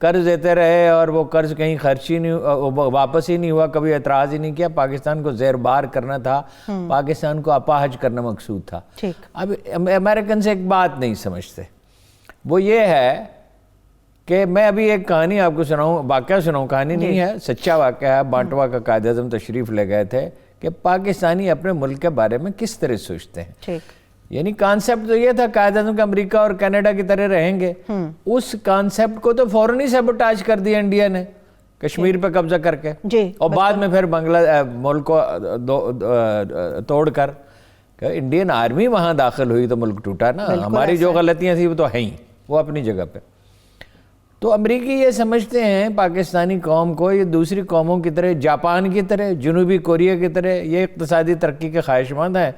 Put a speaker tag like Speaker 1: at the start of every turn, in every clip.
Speaker 1: قرض دیتے رہے اور وہ قرض کہیں خرچ ہی نہیں واپس ہی نہیں ہوا, کبھی اعتراض ہی نہیں کیا. پاکستان کو زیر بار کرنا تھا, پاکستان کو اپاہج کرنا مقصود تھا. اب امریکن سے ایک بات نہیں سمجھتے, وہ یہ ہے کہ میں ابھی ایک کہانی آپ کو سناؤں, واقعہ سناؤں, کہانی نہیں ہے, سچا واقعہ ہے. بانٹوا کا قائد اعظم تشریف لے گئے تھے کہ پاکستانی اپنے ملک کے بارے میں کس طرح سوچتے ہیں. یعنی کانسیپٹ تو یہ تھا قائد اعظم کہ امریکہ اور کینیڈا کی طرح رہیں گے. اس کانسیپٹ کو تو فوراً ہی سیبوٹاج کر دیا انڈیا نے کشمیر پہ قبضہ کر کے, اور بعد میں پھر بنگلہ ملک کو توڑ کر انڈین آرمی وہاں داخل ہوئی تو ملک ٹوٹا نا. ہماری جو غلطیاں تھیں وہ تو ہیں ہی, وہ اپنی جگہ پہ. تو امریکی یہ سمجھتے ہیں پاکستانی قوم کو یہ دوسری قوموں کی طرح, جاپان کی طرح, جنوبی کوریا کی طرح یہ اقتصادی ترقی کے خواہش مند ہے.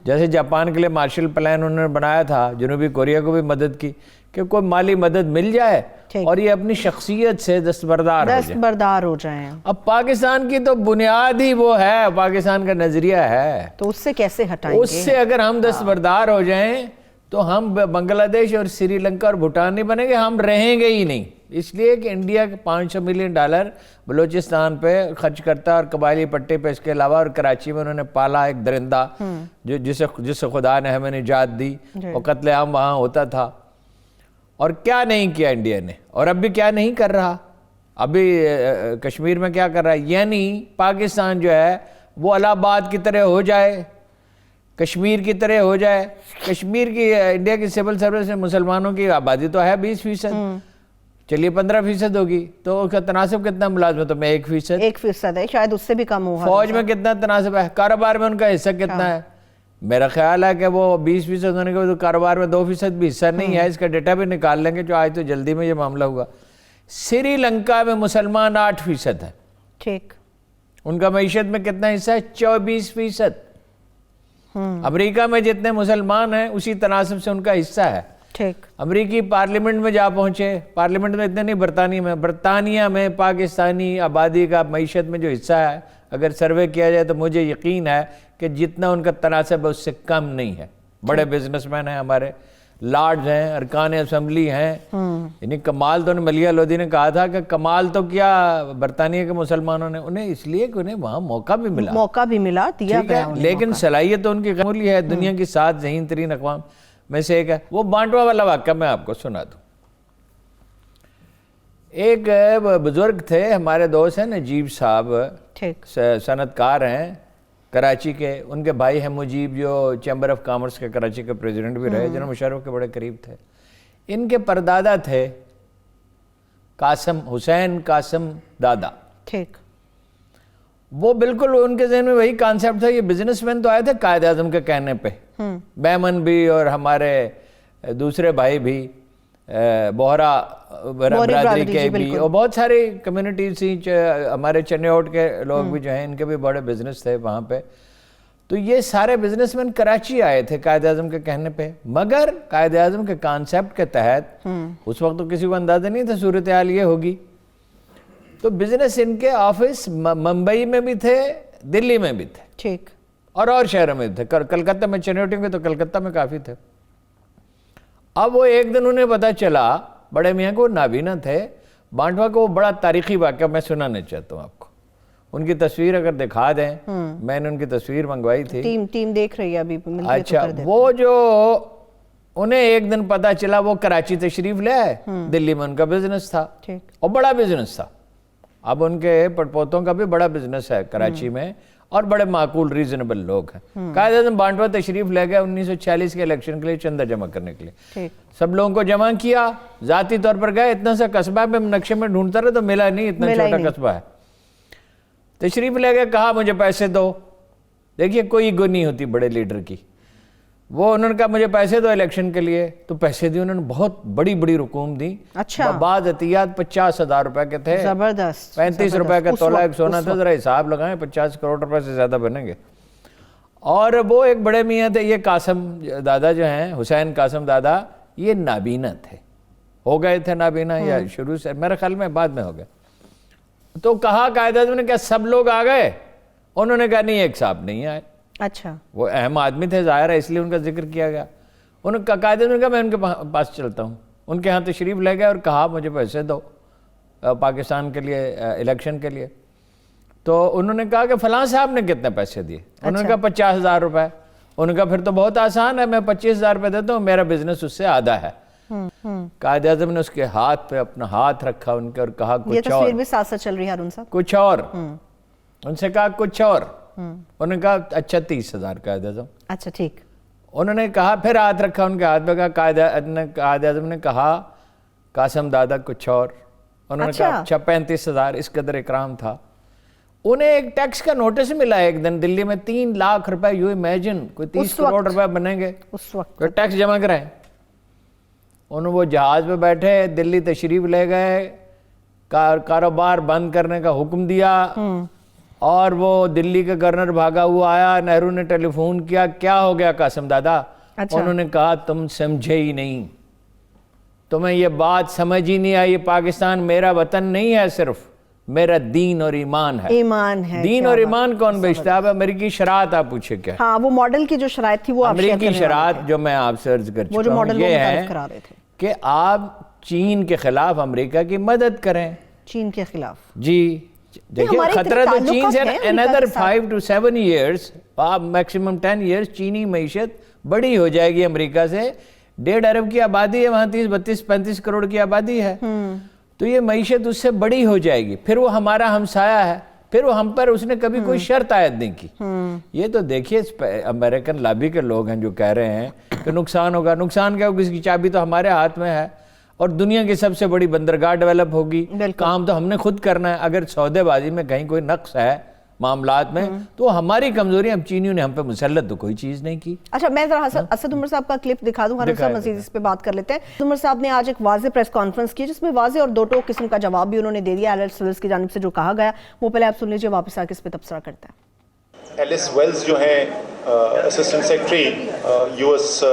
Speaker 1: جیسے جاپان کے لیے مارشل پلان انہوں نے بنایا تھا, جنوبی کوریا کو بھی مدد کی کہ کوئی مالی مدد مل جائے اور یہ اپنی شخصیت سے دستبردار ہو جائیں. اب پاکستان کی تو بنیاد ہی وہ ہے, پاکستان کا نظریہ ہے,
Speaker 2: تو اس سے کیسے ہٹائیں گے؟
Speaker 1: اس سے اگر ہم دستبردار ہو جائیں تو ہم بنگلہ دیش اور سری لنکا اور بھوٹان نہیں بنیں گے, ہم رہیں گے ہی نہیں. اس لیے کہ انڈیا $500 ملین بلوچستان پہ خرچ کرتا ہے اور قبائلی پٹے پہ, اس کے علاوہ اور کراچی میں انہوں نے پالا ایک درندہ جس سے خدا نے ہمیں نجات دی, اور قتل عام وہاں ہوتا تھا. اور کیا نہیں کیا انڈیا نے, اور اب بھی کیا نہیں کر رہا. ابھی کشمیر میں کیا کر رہا ہے, یعنی پاکستان جو ہے وہ الہ آباد کی طرح ہو جائے, کشمیر کی طرح ہو جائے. کشمیر کی انڈیا کی سول سروس میں مسلمانوں کی آبادی تو ہے 20%, چلیے 15% ہوگی, تو اس کا تناسب کتنا ملازمتوں میں
Speaker 2: 1% ہے, شاید اس سے بھی کم ہوا.
Speaker 1: فوج میں کتنا تناسب ہے, کاروبار میں ان کا حصہ کتنا ہے؟ میرا خیال ہے کہ وہ 20% ہونے کے بعد کاروبار میں 2% بھی حصہ نہیں ہے. اس کا ڈیٹا بھی نکال لیں گے, جو آج تو جلدی میں یہ معاملہ ہوا. سری لنکا میں مسلمان 8% ہے,
Speaker 2: ٹھیک,
Speaker 1: ان کا معیشت میں کتنا حصہ ہے؟ 24%. امریکہ میں جتنے مسلمان ہیں اسی تناسب سے ان کا حصہ ہے.
Speaker 2: ٹھیک,
Speaker 1: امریکی پارلیمنٹ میں جا پہنچے, پارلیمنٹ میں اتنے نہیں, برطانیہ میں پاکستانی آبادی کا معیشت میں جو حصہ ہے اگر سروے کیا جائے تو مجھے یقین ہے کہ جتنا ان کا تناسب ہے اس سے کم نہیں ہے. بڑے بزنس مین ہیں ہمارے, لارڈز ہیں, ارکان اسمبلی ہیں. یعنی کمال تو ملیہ لودھی نے کہا تھا کہ کمال تو کیا برطانیہ کے مسلمانوں نے, انہیں اس لیے کہ انہیں وہاں موقع بھی ملا
Speaker 2: دیا گیا,
Speaker 1: لیکن صلاحیت تو ان کی غیر ہے. دنیا کی 7 ذہین ترین اقوام میں سے ایک ہے. وہ بانٹوا والا واقعہ میں آپ کو سنا دوں. ایک بزرگ تھے ہمارے دوست ہیں نجیب صاحب, صنعت کار ہیں کراچی کے. ان کے بھائی ہیں مجیب جو چیمبر آف کامرس کے کراچی کے پریزیڈنٹ بھی رہے, جنہوں مشرف کے بڑے قریب تھے. ان کے پردادا تھے حسین قاسم دادا.
Speaker 2: ٹھیک,
Speaker 1: وہ بالکل ان کے ذہن میں وہی کانسیپٹ تھا. یہ بزنس مین تو آئے تھے قائد اعظم کے کہنے پہ, بیمن بھی اور ہمارے دوسرے بھائی بھی, بوہرا برادری کے بھی, اور بہت ساری کمیونٹیز تھیں, ہمارے چنیوٹ کے لوگ بھی جو ہیں ان کے بھی بڑے بزنس تھے وہاں پہ. تو یہ سارے بزنس مین کراچی آئے تھے قائد اعظم کے کہنے پہ, مگر قائد اعظم کے کانسیپٹ کے تحت اس وقت تو کسی کو اندازہ نہیں تھا صورتحال یہ ہوگی. تو بزنس ان کے آفس ممبئی میں بھی تھے, دلی میں بھی تھے,
Speaker 2: ٹھیک,
Speaker 1: اور شہروں میں بھی تھے. کلکتہ میں چنیوٹی میں تو کلکتہ میں کافی تھے. اب وہ ایک دن انہیں پتا چلا, بڑے میاں کو نابینا تھے, بانٹوا کو وہ بڑا تاریخی واقعہ میں سنانا چاہتا ہوں آپ کو. ان کی تصویر اگر دکھا دیں, میں نے ان کی تصویر منگوائی تھی,
Speaker 2: ٹیم دیکھ رہی ہے ابھی.
Speaker 1: اچھا, وہ جو انہیں ایک دن پتا چلا وہ کراچی تشریف لے آئے, دلی میں ان کا بزنس تھا اور بڑا بزنس تھا. اب ان کے پڑپوتوں کا بھی بڑا بزنس ہے کراچی میں, اور بڑے معقول ریزنیبل لوگ ہیں. قائد اعظم بانٹوا تشریف لے گئے 1946 کے الیکشن کے لیے چندہ جمع کرنے کے لیے. سب لوگوں کو جمع کیا, ذاتی طور پر گئے. اتنا سا قصبہ میں نقشے میں ڈھونڈتا رہا تو ملا نہیں, اتنا چھوٹا قصبہ ہے. تشریف لے گئے, کہا مجھے پیسے دو. دیکھیے کوئی گو نہیں ہوتی بڑے لیڈر کی. وہ انہوں نے کہا مجھے پیسے دو الیکشن کے لیے, تو پیسے دی انہوں نے, بہت بڑی بڑی رقوم دی.
Speaker 2: اچھا,
Speaker 1: بعض عطیات 50,000 روپے کے تھے,
Speaker 2: زبردست,
Speaker 1: 35 روپے کا تولہ ایک سونا تھا. ذرا حساب لگائیں, 50 کروڑ روپے سے زیادہ بنیں گے. اور وہ ایک بڑے میاں تھے, یہ قاسم دادا جو ہیں, حسین قاسم دادا, یہ نابینا تھے, ہو گئے تھے نابینا یا شروع سے, میرے خیال میں بعد میں ہو گئے. تو کہا قائد اعظم نے, کیا سب لوگ آ گئے؟ انہوں نے کہا نہیں, ایک صاحب نہیں آئے.
Speaker 2: اچھا,
Speaker 1: وہ اہم آدمی تھے ظاہر ہے, اس لیے ان کا ذکر کیا گیا. انہوں نے قائد اعظم نے کہا میں ان کے پاس چلتا ہوں. ان کے ہاں تشریف لے گئے اور کہا مجھے پیسے دو. پاکستان کے لیے الیکشن کے لیے. تو انہوں نے کہا کہ فلاں صاحب نے کتنے پیسے دیے؟ انہوں نے کہا 50,000 روپے. انہوں نے کہا پھر تو بہت آسان ہے, میں 25,000 روپے دیتا ہوں, میرا بزنس اس سے آدھا ہے. قائد اعظم نے اس کے ہاتھ پہ اپنا ہاتھ رکھا ان کے اور کہا کچھ اور.
Speaker 2: یہ تصویر بھی ساتھ ساتھ چل رہی ہے ہارون صاحب.
Speaker 1: کچھ اور. ان سے کہا کچھ اور. انہوں نے کہا اچھا 30,000 قائد اعظم.
Speaker 2: اچھا ٹھیک.
Speaker 1: انہوں نے کہا پھر ہاتھ رکھا ان کے ہاتھ پہ, کہا قائد اعظم نے کہا قاسم دادا کچھ اور. انہوں نے کہا اچھا 35,000. اس قدر اکرام تھا. انہیں ایک ٹیکس کا نوٹس ملا ایک دن دلی میں 3 لاکھ روپے. یو امیجن کوئی 30 کروڑ روپے بنیں گے
Speaker 2: اس وقت,
Speaker 1: کوئی ٹیکس جمع کرائیں. انہوں وہ جہاز پہ بیٹھے دلی تشریف لے گئے, کاروبار بند کرنے کا حکم دیا, اور وہ دلی کا گورنر بھاگا ہوا آیا. نہرو نے ٹیلی فون کیا, کیا ہو گیا قاسم دادا؟ انہوں نے کہا تم سمجھے ہی نہیں, تمہیں یہ بات سمجھ ہی نہیں آئی. یہ پاکستان میرا وطن نہیں ہے, صرف میرا دین اور ایمان ہے.
Speaker 2: ایمان ہے.
Speaker 1: دین اور ایمان کون بیچتا ہے؟ امریکی شرائط آپ پوچھے کیا.
Speaker 2: ہاں وہ ماڈل کی جو شرائط تھی وہ
Speaker 1: امریکی شرائط جو میں آپ سے عرض کر چکا ہوں یہ ہے کہ آپ چین کے خلاف امریکہ کی مدد کریں.
Speaker 2: چین کے خلاف
Speaker 1: جی دیکھیں خطرہ تو چین سے another 5 to 7 years, آپ میکسیمم 10 years چینی معیشت بڑی ہو جائے گی امریکہ سے. 1.5 ارب کی آبادی ہے وہاں, 30, 32, 35 کروڑ کی آبادی ہے. تو یہ معیشت اس سے بڑی ہو جائے گی. پھر وہ ہمارا ہمسایہ ہے, پھر وہ ہم پر اس نے کبھی کوئی شرط عائد نہیں کی. یہ تو دیکھیے امریکن لابی کے لوگ ہیں جو کہہ رہے ہیں کہ نقصان ہوگا. نقصان کیا ہوگا؟ اس کی چابی تو ہمارے ہاتھ میں ہے, اور دنیا کی سب سے بڑی بندرگاہ ڈیولپ ہوگی. کام تو ہم نے خود کرنا ہے. اگر سودے بازی میں کہیں کوئی نقص ہے معاملات میں تو ہماری کمزوری, ہم چینیوں نے ہم پہ مسلط تو کوئی چیز نہیں کی.
Speaker 2: اچھا میں ذرا اسد عمر صاحب کا کلپ دکھا دوں, ہارون صاحب مزید اس پہ بات کر لیتے ہیں. اسد عمر صاحب نے آج ایک واضح پریس کانفرنس کی جس میں واضح اور دو ٹوک قسم کا جواب بھی انہوں نے دے دیا ایلس ویلز کی جانب سے جو کہا گیا, وہ پہلے آپ سن لیجیے, واپس آ کے اس پہ تبصرہ کرتے ہیں.
Speaker 3: ایلس ویلز جو ہیں assistant secretary U S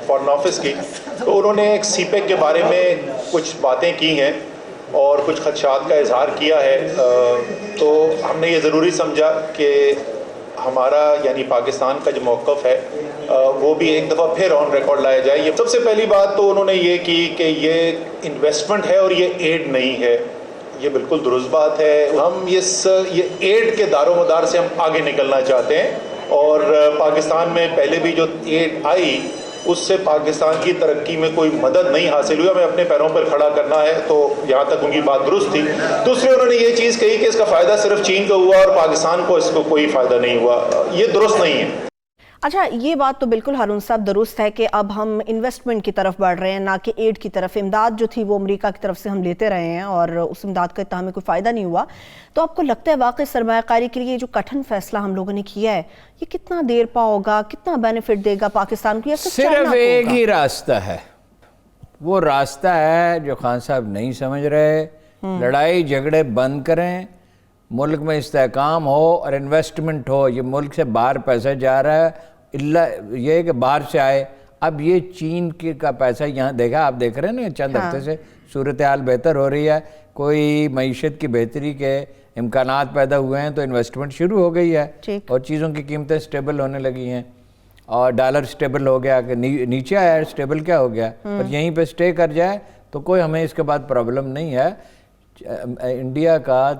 Speaker 3: foreign office کی, تو انہوں نے ایک سی پیک کے بارے میں کچھ باتیں کی ہیں اور کچھ خدشات کا اظہار کیا ہے. تو ہم نے یہ ضروری سمجھا کہ ہمارا یعنی پاکستان کا جو موقف ہے وہ بھی ایک دفعہ پھر آن ریکارڈ لایا جائے. یہ سب سے پہلی بات تو انہوں نے یہ کی کہ یہ انویسٹمنٹ ہے اور یہ ایڈ نہیں ہے. یہ بالکل درست بات ہے. ہم یہ ایڈ کے دار و مدار سے ہم آگے نکلنا چاہتے ہیں, اور پاکستان میں پہلے بھی جو ایڈ آئی اس سے پاکستان کی ترقی میں کوئی مدد نہیں حاصل ہوئی. ہمیں اپنے پیروں پر کھڑا کرنا ہے. تو یہاں تک ان کی بات درست تھی. دوسرے انہوں نے یہ چیز کہی کہ اس کا فائدہ صرف چین کو ہوا اور پاکستان کو اس کو کوئی فائدہ نہیں ہوا. یہ درست نہیں ہے.
Speaker 2: اچھا یہ بات تو بالکل ہارون صاحب درست ہے کہ اب ہم انویسٹمنٹ کی طرف بڑھ رہے ہیں, نہ کہ ایڈ کی طرف. امداد جو تھی وہ امریکہ کی طرف سے ہم لیتے رہے ہیں اور اس امداد کا اتنا ہمیں کوئی فائدہ نہیں ہوا. تو آپ کو لگتا ہے واقعی سرمایہ کاری کے لیے جو کٹھن فیصلہ ہم لوگوں نے کیا ہے یہ کتنا دیر پا ہوگا, کتنا بینیفٹ دے گا پاکستان کو؟
Speaker 1: صرف ایک ہی راستہ ہے, وہ راستہ ہے جو خان صاحب نہیں سمجھ رہے. لڑائی جھگڑے بند کریں, ملک میں استحکام ہو اور انویسٹمنٹ ہو. یہ ملک سے باہر پیسہ جا رہا ہے, اللہ یہ کہ باہر سے آئے. اب یہ چین کا پیسہ یہاں دیکھا, آپ دیکھ رہے ہیں نا چند ہفتے سے صورتحال بہتر ہو رہی ہے, کوئی معیشت کی بہتری کے امکانات پیدا ہوئے ہیں تو انویسٹمنٹ شروع ہو گئی ہے, اور چیزوں کی قیمتیں سٹیبل ہونے لگی ہیں, اور ڈالر سٹیبل ہو گیا, کہ نیچے آیا سٹیبل کیا ہو گیا, اور یہیں پہ سٹے کر جائے تو کوئی ہمیں اس کے بعد پرابلم نہیں ہے. انڈیا کا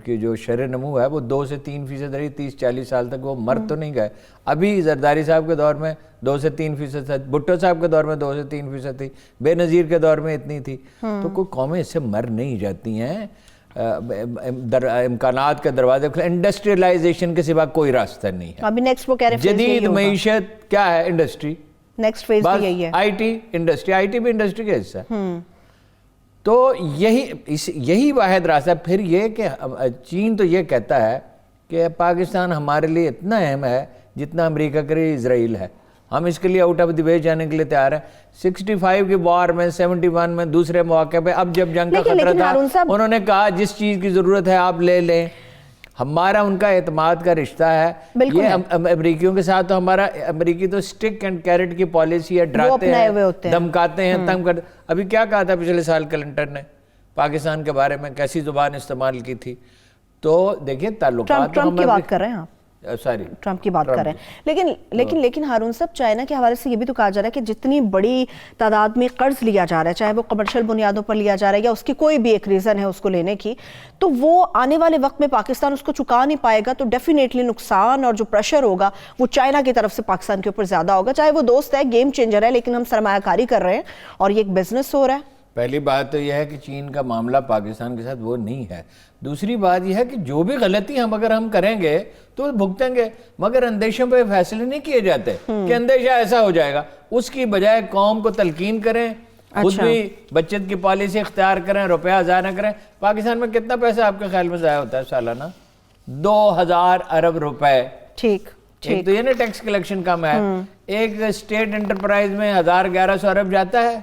Speaker 1: جو شرح نمو ہے وہ 2 سے 3% رہی 30-40 سال تک. وہ مر تو نہیں گئے. ابھی زرداری صاحب کے دور میں 2 سے 3% تھا, بھٹو صاحب کے دور میں 2 سے 3% تھی, بے نظیر کے دور میں اتنی تھی. تو کوئی قومیں اس سے مر نہیں جاتی ہیں. امکانات کے دروازے کھلے. انڈسٹریلائزیشن کے سوا کوئی راستہ نہیں ہے.
Speaker 2: ابھی نیکسٹ وہ کہہ رہے ہیں
Speaker 1: جدید معیشت کیا ہے؟ انڈسٹری.
Speaker 2: نیکسٹ فیز بھی یہی ہے,
Speaker 1: I T industry. I T بھی انڈسٹری کا حصہ ہے. تو یہی واحد راستہ. پھر یہ کہ چین تو یہ کہتا ہے کہ پاکستان ہمارے لیے اتنا اہم ہے جتنا امریکہ کے لیے اسرائیل ہے. ہم اس کے لیے آؤٹ آف دی وے جانے کے لیے تیار ہیں. 65 کی وار میں 71 میں دوسرے مواقع پہ, اب جب جنگ کا خطرہ تھا انہوں نے کہا جس چیز کی ضرورت ہے آپ لے لیں. ہمارا ان کا اعتماد کا رشتہ ہے. یہ امریکیوں کے ساتھ تو ہمارا امریکی تو سٹک اینڈ کیرٹ کی پالیسی ہے, ڈراتے ہیں, دھمکاتے ہیں, تنگ کرتے. ابھی کیا کہا تھا پچھلے سال کلنٹن نے پاکستان کے بارے میں, کیسی زبان استعمال کی تھی. تو دیکھیں تعلقات
Speaker 2: ٹرمپ کی بات کر رہے ہیں آپ,
Speaker 1: ساری
Speaker 2: ٹرمپ کی بات کر رہے ہیں. لیکن ہارون صاحب چائنا کے حوالے سے یہ بھی تو کہا جا رہا ہے کہ جتنی بڑی تعداد میں قرض لیا جا رہا ہے, چاہے وہ کمرشل بنیادوں پر لیا جا رہا ہے یا اس کی کوئی بھی ایک ریزن ہے اس کو لینے کی, تو وہ آنے والے وقت میں پاکستان اس کو چکا نہیں پائے گا, تو ڈیفینیٹلی نقصان اور جو پریشر ہوگا وہ چائنا کی طرف سے پاکستان کے اوپر زیادہ ہوگا. چاہے وہ دوست ہے, گیم چینجر ہے, لیکن ہم سرمایہ کاری کر رہے ہیں اور یہ ایک بزنس ہو رہا ہے.
Speaker 1: پہلی بات تو یہ ہے کہ چین کا معاملہ پاکستان کے ساتھ وہ نہیں ہے. دوسری بات یہ ہے کہ جو بھی غلطی اگر ہم کریں گے تو بھگتیں گے, مگر اندیشوں پہ فیصلے نہیں کیے جاتے کہ اندیشہ ایسا ہو جائے گا. اس کی بجائے قوم کو تلقین کریں, خود بھی بچت کی پالیسی اختیار کریں, روپیہ ضائع نہ کریں. پاکستان میں کتنا پیسہ آپ کے خیال میں ضائع ہوتا ہے سالانہ؟ 2000 ارب روپے.
Speaker 2: ٹھیک
Speaker 1: ایک تو یہ نا ٹیکس کلیکشن کم ہے, ایک اسٹیٹ انٹرپرائز میں 1100 ارب جاتا ہے,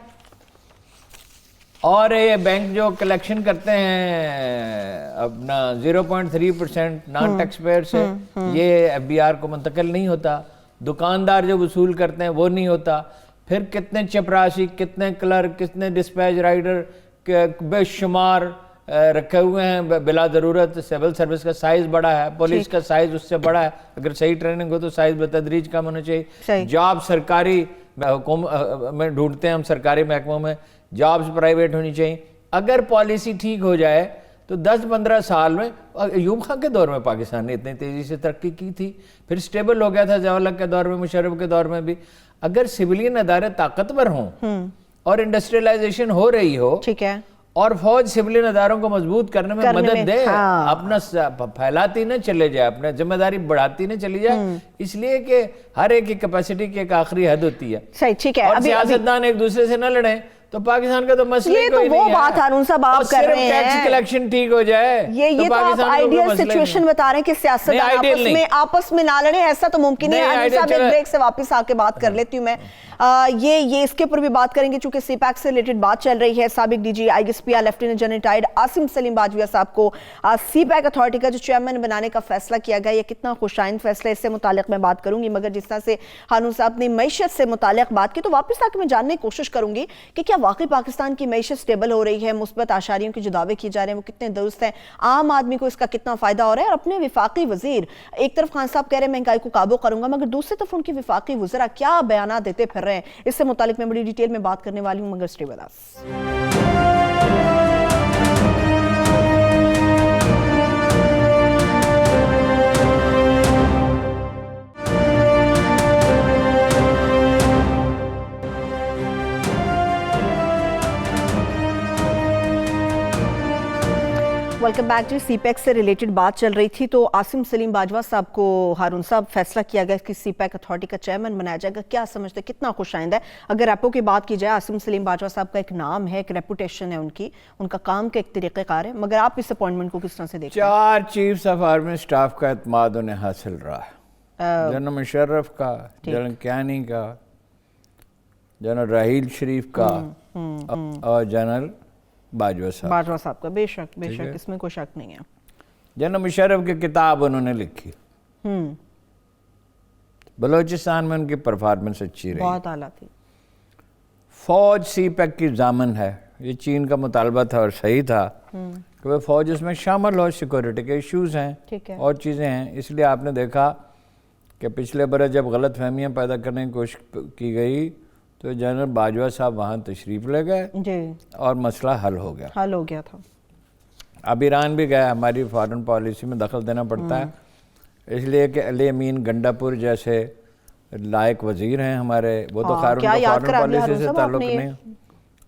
Speaker 1: اور یہ بینک جو کلیکشن کرتے ہیں اپنا 0.3% نان ٹیکس پیئر سے, یہ ایف بی آر کو منتقل نہیں ہوتا. دکاندار جو وصول کرتے ہیں وہ نہیں ہوتا. پھر کتنے چپراسی, کتنے کلرک, کتنے ڈسپیچ رائڈر بے شمار رکھے ہوئے ہیں بلا ضرورت. سول سروس کا سائز بڑا ہے, پولیس کا سائز اس سے بڑا ہے. اگر صحیح ٹریننگ ہو تو سائز بتدریج کم ہونا چاہیے. جاب سرکاری میں ڈھونڈتے ہیں ہم, سرکاری محکموں میں جابز پرائیویٹ ہونی چاہیے. اگر پالیسی ٹھیک ہو جائے تو 10-15 سال میں, ایوب خان کے دور میں پاکستان نے اتنی تیزی سے ترقی کی تھی, پھر سٹیبل ہو گیا تھا ضیاء الحق کے دور میں, مشرف کے دور میں بھی. اگر سویلین ادارے طاقتور ہوں اور انڈسٹریلائزیشن ہو رہی ہو,
Speaker 2: ٹھیک ہے,
Speaker 1: اور فوج سویلین اداروں کو مضبوط کرنے میں مدد دے, اپنا پھیلاتی نہ چلے جائے, اپنا ذمہ داری بڑھاتی نہ چلی جائے, اس لیے کہ ہر ایک کی کیپیسٹی کی ایک آخری حد ہوتی ہے.
Speaker 2: صحیح, ٹھیک ہے.
Speaker 1: اور سیاستدان ایک دوسرے سے نہ لڑیں تو پاکستان کا تو مسئلہ ہی کوئی نہیں ہے.
Speaker 2: یہ تو وہ بات ہارون صاحب آپ کر رہے ہیں,
Speaker 1: ٹیکس کلیکشن ٹھیک ہو جائے
Speaker 2: یہ تو آپ آئیڈیل سچویشن بتا رہے ہیں کہ سیاستدان آپس میں نہ لڑیں, ایسا تو ممکن نہیں ہے. ہارون صاحب ایک بریک سے واپس آ کے بات کر لیتی ہوں میں. یہ اس کے اوپر بھی بات کریں گے چونکہ سی پیک سے ریلیٹڈ بات چل رہی ہے. سابق D G I S P R lieutenant general retired Asim Saleem Bajwa صاحب کو سی پیک اتھارٹی کا جو چیئرمین بنانے کا فیصلہ کیا گیا, یہ کتنا خوشائند فیصلہ, اس سے متعلق میں بات کروں گی. مگر جس طرح سے ہارون صاحب نے معیشت سے متعلق بات کی, تو واپس آ کے میں جاننے کی کوشش کروں گی کہ کیا واقعی پاکستان کی معیشت سٹیبل ہو رہی ہے, مثبت آشاریوں کے جو دعوے کیے جا رہے ہیں وہ کتنے درست ہیں, عام آدمی کو اس کا کتنا فائدہ ہو رہا ہے. اور اپنے وفاقی وزیر, ایک طرف خان صاحب کہہ رہے ہیں مہنگائی کو قابو کروں گا, مگر دوسری طرف ان کی وفاقی وزراء کیا بیانات دیتے پھر رہے ہیں, اس سے متعلق میں بڑی ڈیٹیل میں بات کرنے والی ہوں, مگر stay with us. Welcome back جی. سی پیک سے ریلیٹڈ بات چل رہی تھی, تو عاصم سلیم باجوہ صاحب کو ہارون صاحب فیصلہ کیا گیا کہ سی پیک اتھارٹی کا چیئرمین بنایا جائے گا. کیا سمجھتے, کتنا خوش آئند ہے؟ اگر ریپو کی بات کی جائے, عاصم سلیم باجوہ صاحب کا ایک نام ہے, ایک ریپوٹیشن ہے ان کا کام کا ایک طریقہ کار ہے, مگر آپ اس اپوائنٹمنٹ کو کس طرح سے دیکھتے ہیں؟
Speaker 1: 4 چیفز آف آرمی سٹاف کا اعتماد انہیں حاصل رہا ہے, جنرل مشرف کا, جنرل کیانی کا, جنرل راحیل شریف کا, اور جنرل باجوہ
Speaker 2: صاحب کا. بے شک اس میں کوئی شک نہیں ہے.
Speaker 1: جنرل مشرف کی کتاب انہوں نے لکھی, بلوچستان میں ان کی پرفارمنس اچھی رہی,
Speaker 2: بہت اعلیٰ تھی.
Speaker 1: فوج سی پیک کی ضامن ہے, یہ چین کا مطالبہ تھا اور صحیح تھا کہ وہ فوج اس میں شامل ہو. سیکورٹی کے ایشوز ہیں اور چیزیں ہیں, اس لیے آپ نے دیکھا کہ پچھلے برس جب غلط فہمیاں پیدا کرنے کی کوشش کی گئی تو جنرل باجوہ صاحب وہاں تشریف لے گئے اور مسئلہ حل ہو گیا
Speaker 2: تھا.
Speaker 1: اب ایران بھی گیا, ہماری فارن پالیسی میں دخل دینا پڑتا ہے, اس لیے کہ علی امین گنڈا پور جیسے لائق وزیر ہیں ہمارے, وہ تو خیر ان کا فارن پالیسی سے تعلق نہیں,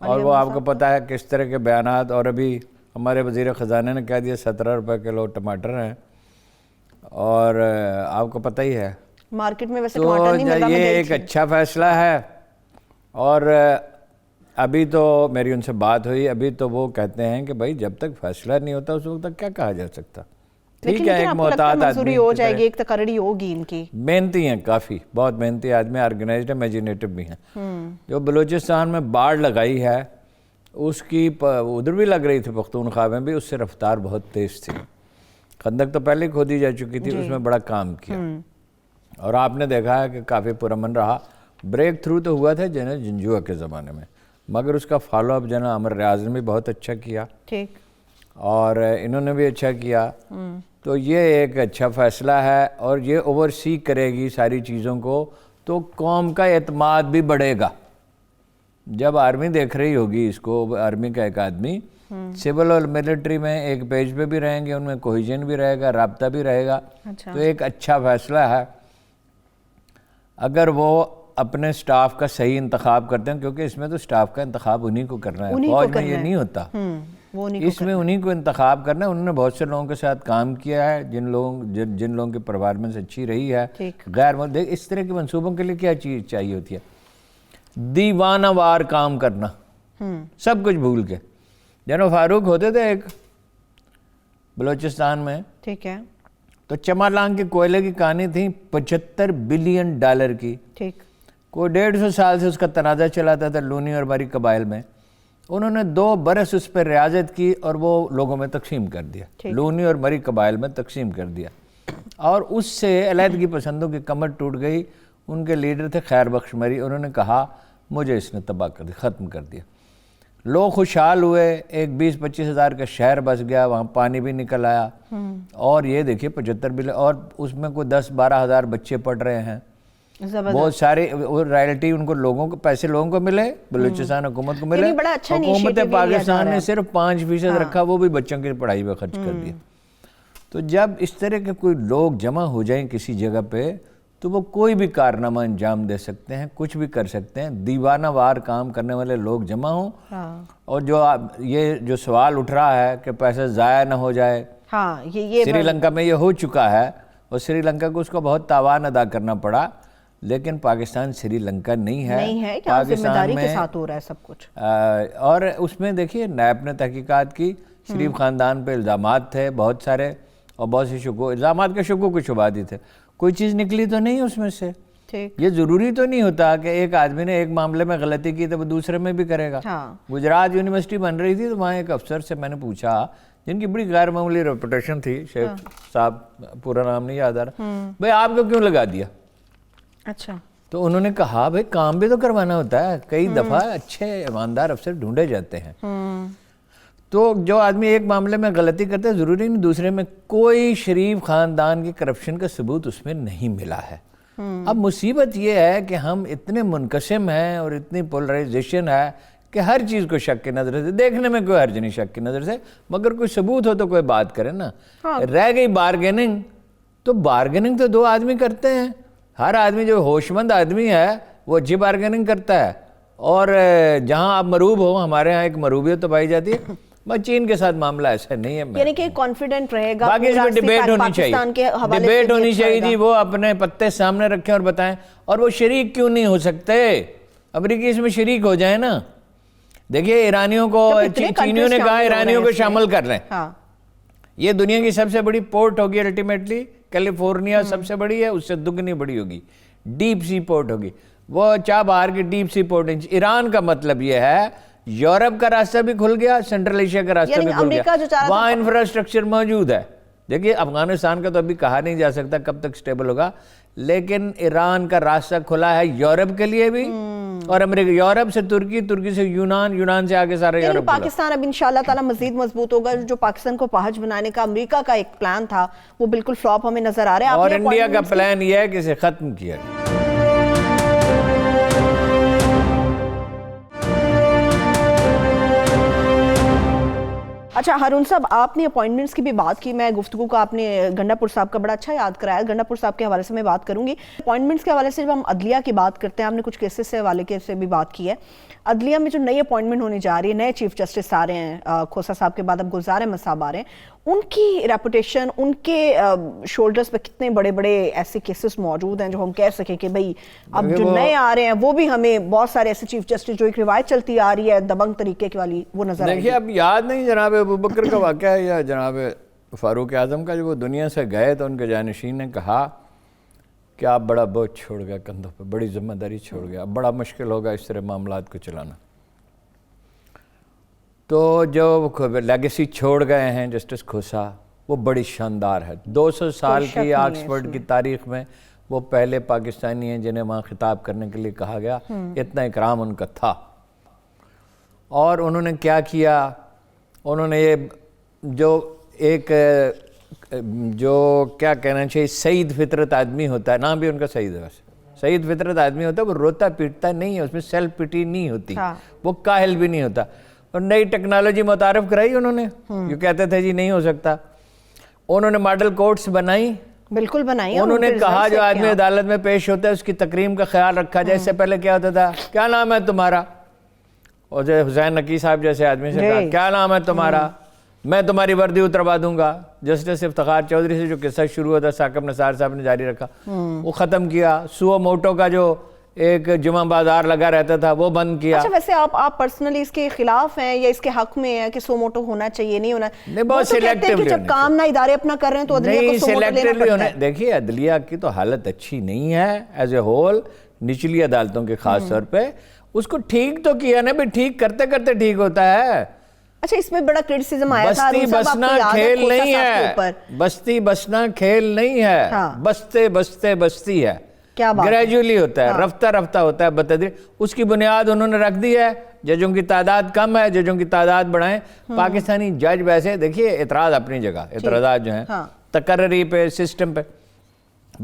Speaker 1: اور وہ آپ کو پتہ ہے کس طرح کے بیانات. اور ابھی ہمارے وزیر خزانے نے کہہ دیا 17 روپے کلو ٹماٹر ہیں, اور آپ کو پتہ ہی ہے
Speaker 2: مارکیٹ میں ویسے ٹماٹر نہیں ملتا.
Speaker 1: یہ ایک اچھا فیصلہ ہے. اور ابھی تو میری ان سے بات ہوئی, ابھی تو وہ کہتے ہیں کہ بھائی جب تک فیصلہ نہیں ہوتا اس وقت تک کیا کہا جا سکتا. ٹھیک ہے, ایک محتاط آدمی
Speaker 2: ہو جائے گی, ایک تقرری ہوگی ان کی.
Speaker 1: محنتی ہیں کافی, بہت محنتی آدمی, آرگنائزڈ امیجینیٹو بھی ہیں. جو بلوچستان میں باڑ لگائی ہے اس کی ادھر بھی لگ رہی تھی, پختونخوا میں بھی, اس سے رفتار بہت تیز تھی. خندق تو پہلے کھودی جا چکی تھی, اس میں بڑا کام کیا, اور آپ نے دیکھا ہے کہ کافی پرامن رہا. بریک تھرو تو ہوا تھا جنرل جنجوع کے زمانے میں, مگر اس کا فالو اپ جنرل عمر ریاض نے بھی بہت اچھا کیا, اور انہوں نے بھی اچھا کیا. تو یہ ایک اچھا فیصلہ ہے، اور یہ اوورسی کرے گی ساری چیزوں کو، تو قوم کا اعتماد بھی بڑھے گا. جب آرمی دیکھ رہی ہوگی اس کو، آرمی کا ایک آدمی سول اور ملٹری میں ایک پیج پہ بھی رہیں گے، ان میں کوہیژن بھی رہے گا، رابطہ بھی رہے گا. تو ایک اچھا فیصلہ ہے اگر وہ اپنے سٹاف کا صحیح انتخاب کرتے ہیں، کیونکہ اس میں تو سٹاف کا انتخاب انہی کو کرنا ہے، فوج میں یہ نہیں ہوتا. اس میں انہی کو انتخاب کرنا ہے. انہوں نے بہت سے لوگوں کے ساتھ کام کیا ہے، جن لوگوں کی پرفارمنس اچھی رہی ہے. دیکھ اس طرح کے منصوبوں کے لیے کیا چیز چاہیے ہوتی ہے؟ دیوانہ وار کام کرنا، سب کچھ بھول کے. جنرل فاروق ہوتے تھے ایک بلوچستان میں،
Speaker 2: ٹھیک ہے،
Speaker 1: تو چمالانگ کے کوئلے کی کہانی تھی $75 بلین کی.
Speaker 2: ٹھیک.
Speaker 1: کوئی 150 سال سے اس کا تنازع چلاتا تھا لونی اور مری قبائل میں. انہوں نے 2 برس اس پر ریاضت کی اور وہ لوگوں میں تقسیم کر دیا، لونی اور مری قبائل میں تقسیم کر دیا. اور اس سے علیحدگی پسندوں کی کمر ٹوٹ گئی. ان کے لیڈر تھے خیر بخش مری. انہوں نے کہا مجھے اس نے تباہ کر دیا، ختم کر دیا. لوگ خوشحال ہوئے، ایک 20-25 ہزار کا شہر بس گیا، وہاں پانی بھی نکل آیا. اور یہ دیکھیے 75 بلین، اور اس میں کوئی 10-12 ہزار بچے پڑھ رہے ہیں. بہت سارے رائلٹی ان کو، لوگوں کو پیسے لوگوں کو ملے، بلوچستان حکومت کو ملے. حکومت پاکستان نے صرف 5% رکھا، وہ بھی بچوں کی پڑھائی پہ خرچ کر دیا. تو جب اس طرح کے کوئی لوگ جمع ہو جائیں کسی جگہ پہ، تو وہ کوئی بھی کارنامہ انجام دے سکتے ہیں، کچھ بھی کر سکتے ہیں. دیوانہ وار کام کرنے والے لوگ جمع ہوں. اور یہ جو سوال اٹھ رہا ہے کہ پیسہ ضائع نہ ہو جائے، سری لنکا میں یہ ہو چکا ہے، اور سری لنکا کو اس کو بہت تاوان ادا کرنا پڑا. لیکن پاکستان سری لنکا نہیں ہے، پاکستان میں ساتھ ہو رہا ہے سب کچھ. اور اس میں دیکھیے نیب نے تحقیقات کی، شریف خاندان پہ الزامات تھے بہت سارے، اور بہت سی الزامات کے شکوک و شبہات تھے. کوئی چیز نکلی تو نہیں اس میں سے. یہ ضروری تو نہیں ہوتا کہ ایک آدمی نے ایک معاملے میں غلطی کی تو وہ دوسرے میں بھی کرے گا. گجرات یونیورسٹی بن رہی تھی، تو وہاں ایک افسر سے میں نے پوچھا، جن کی بڑی غیر معمولی ریپوٹیشن تھی، شیخ صاحب، پورا نام نہیں یاد آ رہا، بھائی آپ کو کیوں لگا دیا؟ اچھا. تو انہوں نے کہا بھائی کام بھی تو کروانا ہوتا ہے، کئی دفعہ اچھے ایماندار افسر ڈھونڈے جاتے ہیں. تو جو آدمی ایک معاملے میں غلطی کرتا ہے، ضروری نہیں دوسرے میں. کوئی شریف خاندان کی کرپشن کا ثبوت اس میں نہیں ملا ہے. اب مصیبت یہ ہے کہ ہم اتنے منقسم ہیں اور اتنی پولرائزیشن ہے کہ ہر چیز کو شک کی نظر سے دیکھنے میں کوئی حرج نہیں، شک کی نظر سے، مگر کوئی ثبوت ہو تو کوئی بات کرے نا. رہ گئی بارگیننگ، تو بارگیننگ تو 2 آدمی کرتے ہیں. ہر آدمی جو ہوش مند آدمی ہے وہ اچھی بارگیننگ کرتا ہے. اور جہاں آپ مروب ہو، ہمارے ہاں ایک مروبیت تو پائی جاتی ہے. بس چین کے ساتھ معاملہ ایسا نہیں ہے، یعنی کہ کانفیڈنٹ رہے گا. باقی اس میں ڈیبیٹ ہونی چاہیے، ڈیبیٹ ہونی چاہیے جی. وہ اپنے پتے سامنے رکھیں اور بتائیں. اور وہ شریک کیوں نہیں ہو سکتے؟ امریکی اس میں شریک ہو جائیں نا. دیکھیے ایرانیوں کو، چینیوں نے کہا ایرانیوں کو شامل کر لیں. یہ دنیا کی سب سے بڑی پورٹ ہوگی الٹیمیٹلی. کیلیفورنیا سب سے بڑی ہے، اس سے دگنی بڑی ہوگی، ڈیپ سی پورٹ ہوگی. وہ چاہ باہر کی ڈیپ سی پورٹ. ایران کا مطلب یہ ہے یورپ کا راستہ بھی کھل گیا، سینٹرل ایشیا کا راستہ بھی کھل گیا، وہاں انفراسٹرکچر موجود ہے. دیکھیے افغانستان کا تو ابھی کہا نہیں جا سکتا کب تک سٹیبل ہوگا، لیکن ایران کا راستہ کھلا ہے یورپ کے لیے بھی، اور امریکہ، یورپ سے ترکی، ترکی سے یونان، یونان سے آگے سارا یورپ. پاکستان اب انشاءاللہ تعالی مزید مضبوط ہوگا. جو پاکستان کو پہنچ بنانے کا امریکہ کا ایک پلان تھا، وہ بالکل فلاپ ہمیں نظر آ رہا ہے. اور انڈیا کا پلان یہ ہے کہ اسے ختم کیا جائے. اچھا ہارون صاحب، آپ نے اپوائنٹمنٹس کی بھی بات کی. میں گفتگو کا آپ نے گنڈا پور صاحب کا بڑا اچھا یاد کرایا. گنڈا پور صاحب کے حوالے سے میں بات کروں گی. اپوائنٹمنٹس کے حوالے سے جب ہم عدلیہ کی بات کرتے ہیں، آپ نے کچھ کیسز سے حوالے سے بھی بات کی ہے. عدلیہ میں جو نئی اپوائنٹمنٹ ہونے جا رہی ہے، نئے چیف جسٹس آ رہے ہیں، کھوسا صاحب کے بعد اب گلزار احمد صاحب آ رہے ہیں. ان کی ریپوٹیشن، ان کے شولڈرز پہ کتنے بڑے بڑے ایسے کیسز موجود ہیں جو ہم کہہ سکیں کہ بھئی اب جو نئے آ رہے ہیں وہ بھی ہمیں بہت سارے ایسے چیف جسٹس جو ایک روایت چلتی آ رہی ہے دبنگ طریقے کی والی، وہ نظر آئی. دیکھیے اب یاد نہیں جناب ابوبکر کا واقعہ ہے یا جناب فاروق اعظم کا، جو وہ دنیا سے گئے تو ان کے جانشین نے کہا کہ آپ بڑا بوجھ چھوڑ گیا کندھوں پہ، بڑی ذمہ داری چھوڑ گیا، اب بڑا مشکل ہوگا اس طرح معاملات کو چلانا. تو جو لیگیسی چھوڑ گئے ہیں جسٹس کھوسا، وہ بڑی شاندار ہے. 200 سال کی آکسفورڈ کی تاریخ میں وہ پہلے پاکستانی ہیں جنہیں وہاں خطاب کرنے کے لیے کہا گیا. اتنا اکرام ان کا تھا. اور انہوں نے کیا کیا؟ انہوں نے یہ جو ایک جو کیا کہنا چاہیے سعید فطرت آدمی ہوتا ہے, نام بھی ان کا سعید ہے, ویسے سعید فطرت آدمی ہوتا ہے, وہ روتا پیٹتا نہیں ہے, اس میں سیلف پٹی نہیں ہوتی, وہ کاہل بھی نہیں ہوتا. اور نئی ٹیکنالوجی متعارف کرائی انہوں نے, جو کہتے تھے جی نہیں ہو سکتا, انہوں نے ماڈل کورٹس بنائی,
Speaker 2: بالکل بنائی,
Speaker 1: انہوں نے کہا جو آدمی عدالت میں پیش ہوتا ہے اس کی تکریم کا خیال رکھا جائے. اس سے پہلے کیا ہوتا تھا, کیا نام ہے تمہارا, اور جو حسین نقی صاحب جیسے آدمی سے کہا کیا نام ہے تمہارا, میں تمہاری وردی اتروا دوں گا. جسٹس افتخار چودھری سے جو قصہ شروع ہوتا ثاقب نثار صاحب نے جاری رکھا, وہ ختم کیا. سو موٹو کا جو ایک جمعہ بازار لگا رہتا تھا وہ بند کیا.
Speaker 2: اچھا ویسے آپ پرسنلی اس کے خلاف ہیں یا اس کے حق میں ہیں کہ سو موٹو ہونا چاہیے نہیں ہونا؟
Speaker 1: نہیں, بہت سلیکٹیولی
Speaker 2: جب کام نہ ادارے اپنا کر رہے ہیں تو عدلیہ کو سو موٹو لینا پڑتا ہے.
Speaker 1: دیکھیے عدلیہ کی تو حالت اچھی نہیں ہے ایز اے ہول, نچلی عدالتوں کے خاص طور پہ. اس کو ٹھیک تو کیا نا بھی, ٹھیک کرتے کرتے ٹھیک ہوتا ہے.
Speaker 2: اچھا اس میں بڑا کرٹیسزم آیا تھا,
Speaker 1: بستی بسنا کھیل نہیں ہے, بستی بسنا کھیل نہیں ہے, بستے بستے بستی ہے, گریجولی ہوتا ہے, رفتہ رفتہ ہوتا ہے بتدریج. اس کی بنیاد انہوں نے رکھ دی ہے. ججوں کی تعداد کم ہے, ججوں کی تعداد بڑھائیں. پاکستانی جج ویسے دیکھیے اعتراض اپنی جگہ, اعتراضات جو ہیں تقرری پہ, سسٹم پہ,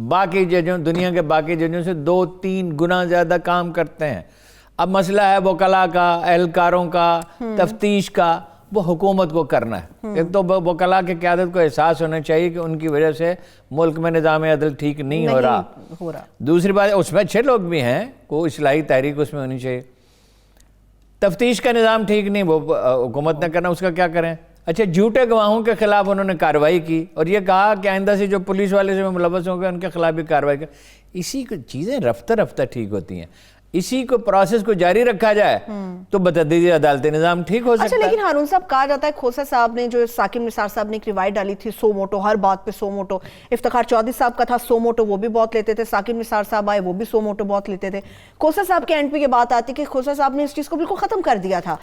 Speaker 1: باقی ججوں, دنیا کے باقی ججوں سے 2-3 گنا زیادہ کام کرتے ہیں. اب مسئلہ ہے وکلاء کا, اہلکاروں کا, تفتیش کا, وہ حکومت کو کرنا ہے. ایک تو وکلاء کی قیادت کو احساس ہونا چاہیے کہ ان کی وجہ سے ملک میں نظام عدل ٹھیک نہیں ہو رہا. دوسری بات, اس میں اچھے لوگ بھی ہیں, کوئی اصلاحی تحریک اس میں ہونی چاہیے. تفتیش کا نظام ٹھیک نہیں, وہ حکومت نے کرنا, اس کا کیا کریں. اچھا جھوٹے گواہوں کے خلاف انہوں نے کارروائی کی اور یہ کہا کہ آئندہ سے جو پولیس والے سے ملوث ہوں گے ان کے خلاف بھی کارروائی کر. اسی کو چیزیں رفتہ رفتہ ٹھیک ہوتی ہیں. اسی کو پروسیس کو جاری رکھا جائے تو بتدریجی عدالتی نظام ٹھیک ہو سکتا ہے.
Speaker 2: اچھا لیکن ہارون صاحب کہا جاتا ہے کھوسا صاحب نے, جو ثاقب نثار صاحب نے ایک روایت ڈالی تھی سو موٹو, ہر بات پہ سو موٹو. افتخار چودھری صاحب کا تھا سو موٹو, وہ بھی بہت لیتے تھے. ثاقب نثار صاحب آئے, وہ بھی سو موٹو بہت لیتے تھے. کھوسا صاحب کے اینڈ پہ یہ بات آتی کہ کھوسا صاحب نے اس چیز کو بالکل ختم کر دیا تھا.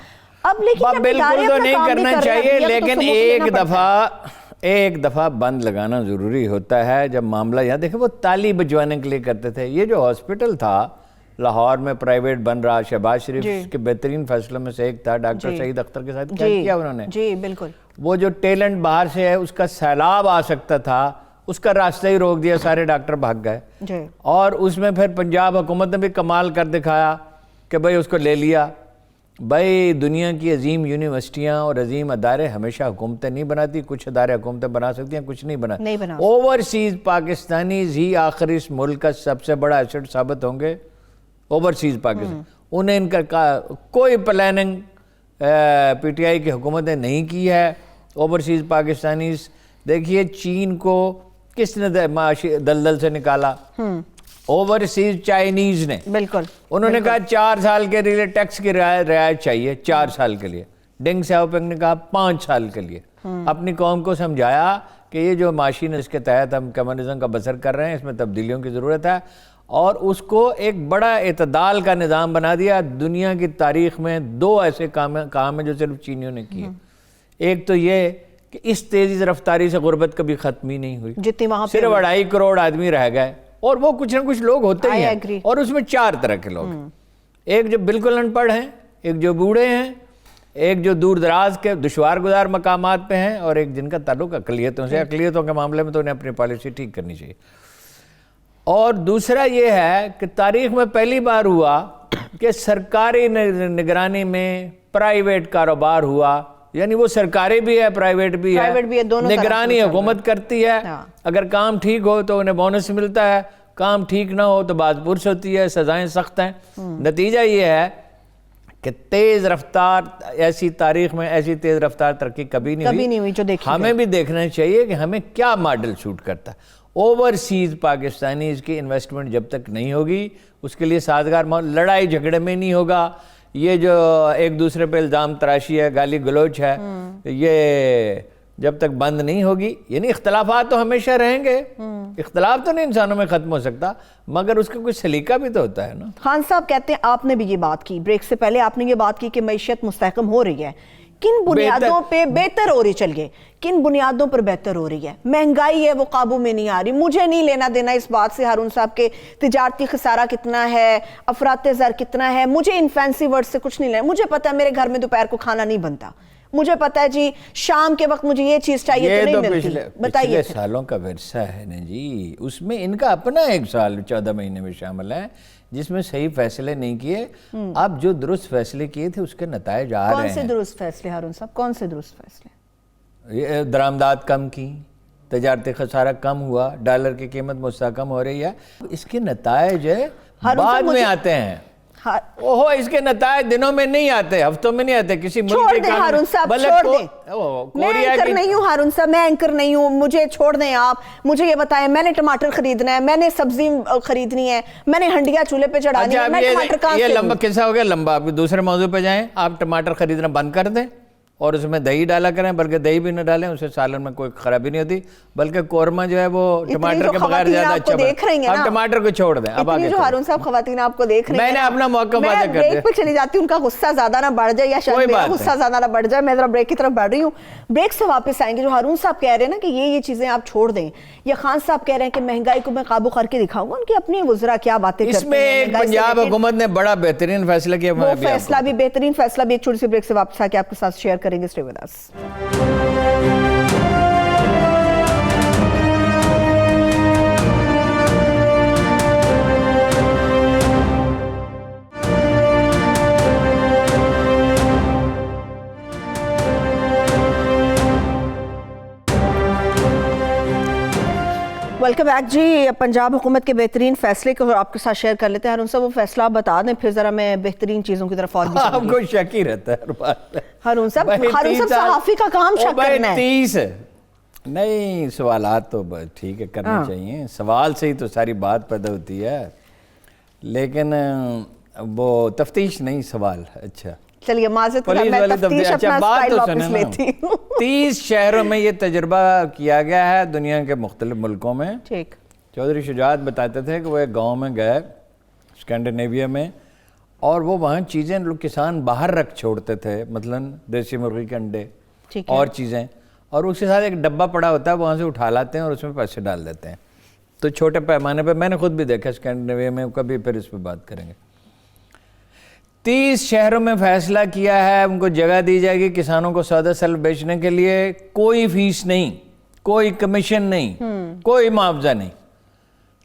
Speaker 2: اب لیکن
Speaker 1: بالکل تو نہیں کرنا چاہیے, لیکن ایک دفعہ بند لگانا ضروری ہوتا ہے جب معاملہ, یہاں دیکھیں وہ تالی بجوانے کے لیے کرتے تھے. یہ جو ہاسپٹل تھا لاہور میں پرائیویٹ بن رہا, شہباز شریف کے بہترین فیصلوں میں سے ایک تھا, ڈاکٹر سعید اختر کے ساتھ کیا کیا انہوں نے.
Speaker 2: جی بالکل,
Speaker 1: وہ جو ٹیلنٹ باہر سے ہے اس کا سیلاب آ سکتا تھا, اس کا راستہ ہی روک دیا, سارے ڈاکٹر بھاگ گئے. اور اس میں پھر پنجاب حکومت نے بھی کمال کر دکھایا کہ بھئی اس کو لے لیا. بھئی دنیا کی عظیم یونیورسٹیاں اور عظیم ادارے ہمیشہ حکومتیں نہیں بناتی, کچھ ادارے حکومتیں بنا سکتی ہیں, کچھ نہیں بنا. اوورسیز پاکستانیز ہی آخر اس ملک کا سب سے بڑا ایسٹ ثابت ہوں گے. اوورسیز پاکستان, انہیں ان کا کوئی پلاننگ پی ٹی آئی کی حکومت نے نہیں کی ہے. اوورسیز پاکستانیز دیکھیے چین کو کس نے معاشی دلدل سے نکالا, اوورسیز چائنیز نے. بالکل, انہوں نے کہا 4 سال کے لیے ٹیکس کی رعایت چاہیے, 4 سال کے لیے. ڈنگ سیاؤپنگ نے کہا 5 سال کے لیے. اپنی قوم کو سمجھایا کہ یہ جو معاشی اس کے تحت ہم کمیونزم کا بسر کر رہے ہیں, اس میں تبدیلیوں کی ضرورت ہے, اور اس کو ایک بڑا اعتدال کا نظام بنا دیا. دنیا کی تاریخ میں 2 ایسے کام ہیں جو صرف چینیوں نے کیے. ایک تو یہ کہ اس تیزی رفتاری سے غربت کبھی ختم ہی نہیں ہوئی, صرف 2.5 کروڑ آدمی رہ گئے, اور وہ کچھ نہ کچھ لوگ ہوتے ہی ہیں, اور اس میں 4 طرح کے لوگ. ایک جو بالکل ان پڑھ ہیں, ایک جو بوڑھے ہیں, ایک جو دور دراز کے دشوار گزار مقامات پہ ہیں, اور ایک جن کا تعلق اقلیتوں سے. اقلیتوں کے معاملے میں تو انہیں اپنی پالیسی ٹھیک کرنی چاہیے. اور دوسرا یہ ہے کہ تاریخ میں پہلی بار ہوا کہ سرکاری نگرانی میں پرائیویٹ کاروبار ہوا, یعنی وہ سرکاری بھی ہے پرائیویٹ بھی ہے, نگرانی حکومت کرتی ہے. اگر کام ٹھیک ہو تو انہیں بونس ملتا ہے, کام ٹھیک نہ ہو تو بعض پرس ہوتی ہے, سزائیں سخت ہیں. نتیجہ یہ ہے کہ تیز رفتار, ایسی تاریخ میں ایسی تیز رفتار ترقی کبھی نہیں ہوئی. ہمیں بھی دیکھنا چاہیے کہ ہمیں کیا ماڈل سوٹ کرتا ہے. اوورسیز پاکستانیز کی انویسٹمنٹ جب تک نہیں ہوگی, اس کے لیے سازگار لڑائی جھگڑے میں نہیں ہوگا. یہ جو ایک دوسرے پہ الزام تراشی ہے, گالی گلوچ ہے, یہ جب تک بند نہیں ہوگی, یعنی اختلافات تو ہمیشہ رہیں گے, اختلاف تو نہیں انسانوں میں ختم ہو سکتا, مگر اس کا کوئی سلیقہ بھی تو ہوتا ہے نا.
Speaker 2: خان صاحب کہتے ہیں, آپ نے بھی یہ بات کی, بریک سے پہلے آپ نے یہ بات کی کہ معیشت مستحکم ہو رہی ہے. کن بنیادوں پہ بہتر ہو رہی, چل گئے, کن بنیادوں پر بہتر ہو رہی ہے؟ مہنگائی ہے وہ قابو میں نہیں آ رہی. مجھے نہیں لینا دینا اس بات سے ہارون صاحب کے تجارتی خسارہ کتنا ہے, افراط زر کتنا ہے, مجھے ان فینسی ورڈ سے کچھ نہیں لینا. مجھے پتا ہے میرے گھر میں دوپہر کو کھانا نہیں بنتا, مجھے پتا ہے جی شام کے وقت مجھے یہ چیز چاہیے تو نہیں ملتی.
Speaker 1: پچھلے سالوں کا ورثہ ہے نا جی, اس میں ان کا اپنا 1 سال 14 مہینے میں شامل ہے جس میں صحیح فیصلے نہیں کیے. اب جو درست فیصلے کیے تھے اس کے نتائج آ رہے ہیں.
Speaker 2: کون سے درست فیصلے ہارون صاحب, کون سے درست فیصلے؟
Speaker 1: درآمدات کم کی, تجارتی خسارہ کم ہوا, ڈالر کی قیمت مستحکم ہو رہی ہے. اس کے نتائج بعد میں آتے ہیں. اوہو, اس کے نتائج دنوں میں نہیں آتے, ہفتوں میں نہیں آتے. کسی ملک
Speaker 2: چھوڑ دیں ہارون صاحب, چھوڑ دیں. میں اینکر نہیں ہوں ہارون صاحب, میں اینکر نہیں ہوں, مجھے چھوڑ دیں آپ. مجھے یہ بتائیں, میں نے ٹماٹر خریدنا ہے, میں نے سبزی خریدنی ہے, میں نے ہنڈیا چولہے پہ چڑھانی ہے, میں ٹماٹر کہاں سے لوں؟
Speaker 1: یہ لمبا قصہ ہو گیا لمبا. آپ دوسرے موضوع پہ جائیں. آپ ٹماٹر خریدنا بند کر دیں اور اس میں دہی ڈالا کریں, بلکہ دہی بھی نہ ڈالیں, اسے سالن میں کوئی خرابی نہیں ہوتی, بلکہ قورمہ جو ہے وہ ٹماٹر کے بغیر زیادہ اچھا بنتا. آپ ٹماٹر کو چھوڑ دیں. اب آگے
Speaker 2: جو ہارون صاحب خواتین آپ کو دیکھ رہی ہیں,
Speaker 1: میں نے اپنا موقع واضح کر دیا.
Speaker 2: میں بریک پہ چلی جاتی ہوں, ان کا غصہ زیادہ نہ بڑھ جائے یا شاید میرا غصہ زیادہ نہ بڑھ جائے. میں ذرا بریک کی طرف بڑھ رہی ہوں. بریک سے واپس آئیں گے. جو ہارون صاحب کہہ رہے ہیں نا کہ یہ چیزیں آپ چھوڑ دیں, یا خان صاحب کہہ رہے ہیں کہ مہنگائی کو میں قابو کر کے دکھاؤں گا, ان کی اپنی وزراء کیا باتیں کرتے ہیں.
Speaker 1: اس میں ایک پنجاب حکومت نے بڑا بہترین فیصلہ کیا,
Speaker 2: وہ فیصلہ بھی بہترین فیصلہ بھی ایک چھوٹی سی بریک سے واپس آ کے آپ کے ساتھ شیئر کریں گے. Stay with us. Welcome back جی. پنجاب حکومت کے بہترین فیصلے کو آپ کے ساتھ شیئر کر لیتے ہیں. ہارون صاحب وہ فیصلہ آپ بتا دیں, پھر ذرا میں بہترین چیزوں کی طرف اور بھی
Speaker 1: آپ کو شک ہی رہتا ہے
Speaker 2: ہارون صاحب. صحافی کا کام شک کرنا ہے.
Speaker 1: 30 نہیں, سوالات تو ٹھیک ہے کرنے چاہیے, سوال سے ہی تو ساری بات پیدا ہوتی ہے, لیکن وہ تفتیش نہیں سوال. اچھا
Speaker 2: چلیے معذرت کریں, میں تفتیش اپنا سٹائل واپس لیتی ہوں.
Speaker 1: 30 شہروں میں یہ تجربہ کیا گیا ہے دنیا کے مختلف ملکوں میں.
Speaker 2: ٹھیک.
Speaker 1: چودھری شجاعت بتاتے تھے کہ وہ ایک گاؤں میں گئے اسکینڈینیویا میں, اور وہ وہاں چیزیں لوگ کسان باہر رکھ چھوڑتے تھے, مثلاً دیسی مرغی کے انڈے اور چیزیں, اور اس کے ساتھ ایک ڈبہ پڑا ہوتا ہے, وہاں سے اٹھا لاتے ہیں اور اس میں پیسے ڈال دیتے ہیں. تو چھوٹے پیمانے پہ میں نے خود بھی دیکھا اسکینڈینیویا میں, کبھی پھر اس پہ بات کریں گے. 30 شہروں میں فیصلہ کیا ہے, ان کو جگہ دی جائے گی کسانوں کو سودا سلف بیچنے کے لیے, کوئی فیس نہیں, کوئی کمیشن نہیں, کوئی معاوضہ نہیں.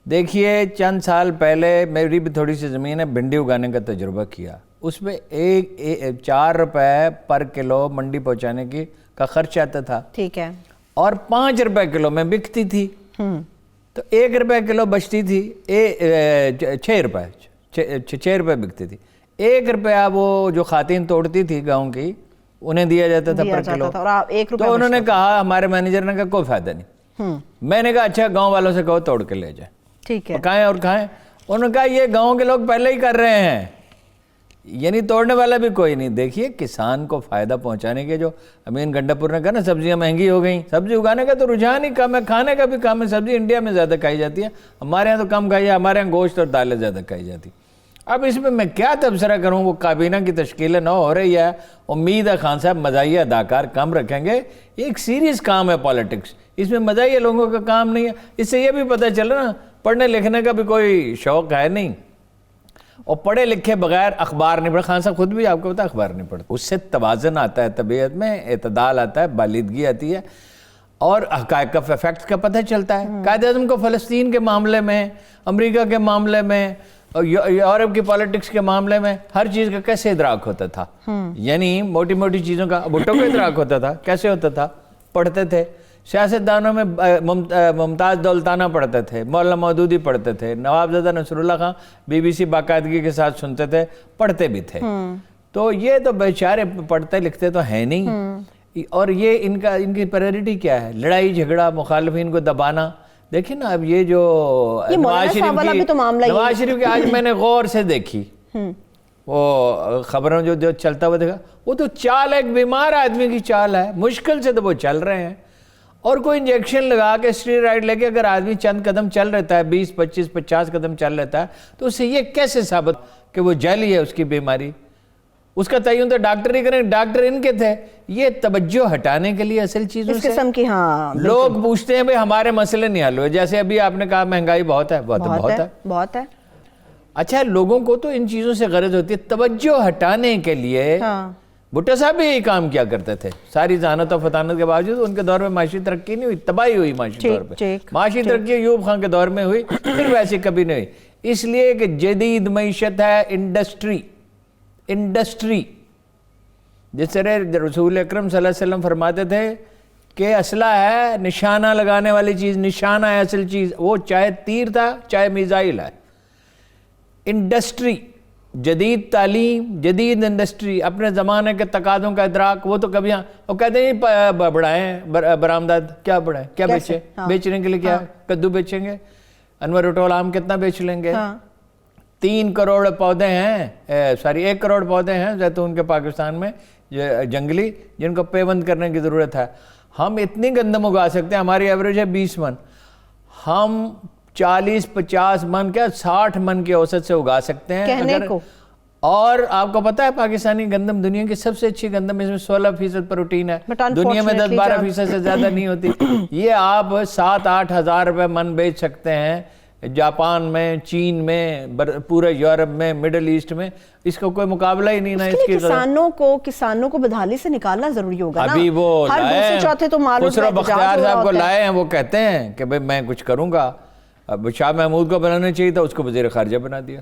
Speaker 1: دیکھیے چند سال پہلے میری بھی تھوڑی سی زمین ہے, بھنڈی اگانے کا تجربہ کیا. اس میں 4 روپے پر کلو منڈی پہنچانے کی کا خرچ آتا تھا.
Speaker 2: ٹھیک ہے.
Speaker 1: اور 5 روپے کلو میں بکتی تھی, تو 1 روپے کلو بچتی تھی, 6 روپے بکتی تھی. 1 روپیہ وہ جو خواتین توڑتی تھی گاؤں کی, انہیں دیا جاتا تھا پر کلو. تو انہوں نے کہا, ہمارے مینیجر نے کہا کوئی فائدہ نہیں. میں نے کہا اچھا گاؤں والوں سے کہو توڑ کے لے جائیں,
Speaker 2: ٹھیک ہے,
Speaker 1: پکائیں اور کھائیں. انہوں نے کہا یہ گاؤں کے لوگ پہلے ہی کر رہے ہیں, یعنی توڑنے والا بھی کوئی نہیں. دیکھیے کسان کو فائدہ پہنچانے کے, جو امین گنڈا پور نے کہا نا سبزیاں مہنگی ہو گئیں, سبزی اگانے کا تو رجحان ہی کم ہے, کھانے کا بھی کم ہے. سبزی انڈیا میں زیادہ کھائی جاتی ہے, ہمارے یہاں تو کم کھائی ہے, ہمارے یہاں گوشت اور دالیں زیادہ کھائی جاتی. اب اس میں کیا تبصرہ کروں, وہ کابینہ کی تشکیل نو ہو رہی ہے, امید ہے خان صاحب مزاحیہ اداکار کم رکھیں گے. یہ ایک سیریس کام ہے پالیٹکس, اس میں مزاحیہ لوگوں کا کام نہیں ہے. اس سے یہ بھی پتہ چلا نا پڑھنے لکھنے کا بھی کوئی شوق ہے نہیں, اور پڑھے لکھے بغیر اخبار نہیں پڑھا. خان صاحب خود بھی آپ کو پتا اخبار نہیں پڑھتے. اس سے توازن آتا ہے طبیعت میں, اعتدال آتا ہے, بالیدگی آتی ہے, اور حقائق کا فیکٹس کا پتہ چلتا ہے. قائد اعظم کو فلسطین کے معاملے میں, امریکہ کے معاملے میں, یورپ کی پالیٹکس کے معاملے میں ہر چیز کا کیسے ادراک ہوتا تھا, یعنی موٹی موٹی چیزوں کا بھٹو کا ادراک ہوتا تھا. کیسے ہوتا تھا, پڑھتے تھے. سیاستدانوں میں ممتاز دولتانہ پڑھتے تھے, مولانا مودودی پڑھتے تھے, نوابزادہ نصر اللہ خان BBC باقاعدگی کے ساتھ سنتے تھے, پڑھتے بھی تھے. تو یہ تو بیچارے پڑھتے لکھتے تو ہیں نہیں. اور یہ ان کی پرائرٹی کیا ہے, لڑائی جھگڑا, مخالفین کو دبانا. دیکھیں نا اب یہ جو نواز شریف کی آج میں نے غور سے دیکھی, وہ خبروں جو چلتا ہوا دیکھا, وہ تو چال ایک بیمار آدمی کی چال ہے, مشکل سے تو وہ چل رہے ہیں. اور کوئی انجیکشن لگا کے اسٹیرائڈ لے کے اگر آدمی چند قدم چل رہتا ہے, 20 25 50 قدم چل رہتا ہے, تو اس سے یہ کیسے ثابت کہ وہ جعلی ہے اس کی بیماری. اس کا تعین تو ڈاکٹر ہی کریں, ڈاکٹر ان کے تھے. یہ توجہ ہٹانے کے لیے اصل چیزوں سے
Speaker 2: قسم کی
Speaker 1: لوگ پوچھتے ہیں بھئی ہمارے مسئلے نہیں حل ہوئے. جیسے ابھی آپ نے کہا مہنگائی بہت ہے. اچھا, لوگوں کو تو ان چیزوں سے غرض ہوتی ہے, توجہ ہٹانے کے لیے بھٹو صاحب بھی یہی کام کیا کرتے تھے. ساری ذہانت و فطانت کے باوجود ان کے دور میں معاشی ترقی نہیں ہوئی, تباہی ہوئی معاشی طور پہ. معاشی ترقی ایوب خان کے دور میں ہوئی, پھر ویسے کبھی نہیں ہوئی, اس لیے کہ جدید معیشت ہے انڈسٹری. جس طرح رسول اکرم صلی اللہ علیہ وسلم فرماتے تھے کہ اسلحہ ہے نشانہ لگانے والی چیز, نشانہ ہے اصل چیز, وہ چاہے تیر تھا چاہے میزائل ہے. انڈسٹری, جدید تعلیم, جدید انڈسٹری, اپنے زمانے کے تقاضوں کا ادراک. وہ تو کبھی وہ کہتے ہیں بڑھائیں برآمدات, کیا بڑھائیں, کیا بیچیں, بیچنے کے لیے کیا کدو بیچیں گے, انور اٹول آم کتنا بیچ لیں گے. 3 کروڑ پودے ہیں, 1 کروڑ پودے ہیں زیتون کے پاکستان میں جنگلی, جن کو پیوند کرنے کی ضرورت ہے. ہم اتنی گندم اگا سکتے ہیں, ہماری ایوریج ہے 20 من, ہم 40-50 من کیا 60 من کی اوسط سے اگا سکتے ہیں
Speaker 2: کہنے کو.
Speaker 1: اور آپ کو پتا ہے پاکستانی گندم دنیا کی سب سے اچھی گندم, اس میں 16% پروٹین ہے, دنیا میں 10-12% سے زیادہ نہیں ہوتی. یہ آپ 7-8 ہزار روپے من بیچ سکتے ہیں جاپان میں, چین میں, پورے یورپ میں, مڈل ایسٹ میں. اس کا کوئی مقابلہ ہی نہیں نا. اس کی
Speaker 2: کسانوں کو بدحالی سے نکالنا ضروری ہوگا نا.
Speaker 1: ابھی وہ
Speaker 2: ہر دوسرے چوتھے تو معلوم
Speaker 1: خسرو بختیار صاحب کو لائے ہیں, وہ کہتے ہیں کہ بھئی میں کچھ کروں گا. اب شاہ محمود کو بنانا چاہیے تھا, اس کو وزیر خارجہ بنا دیا.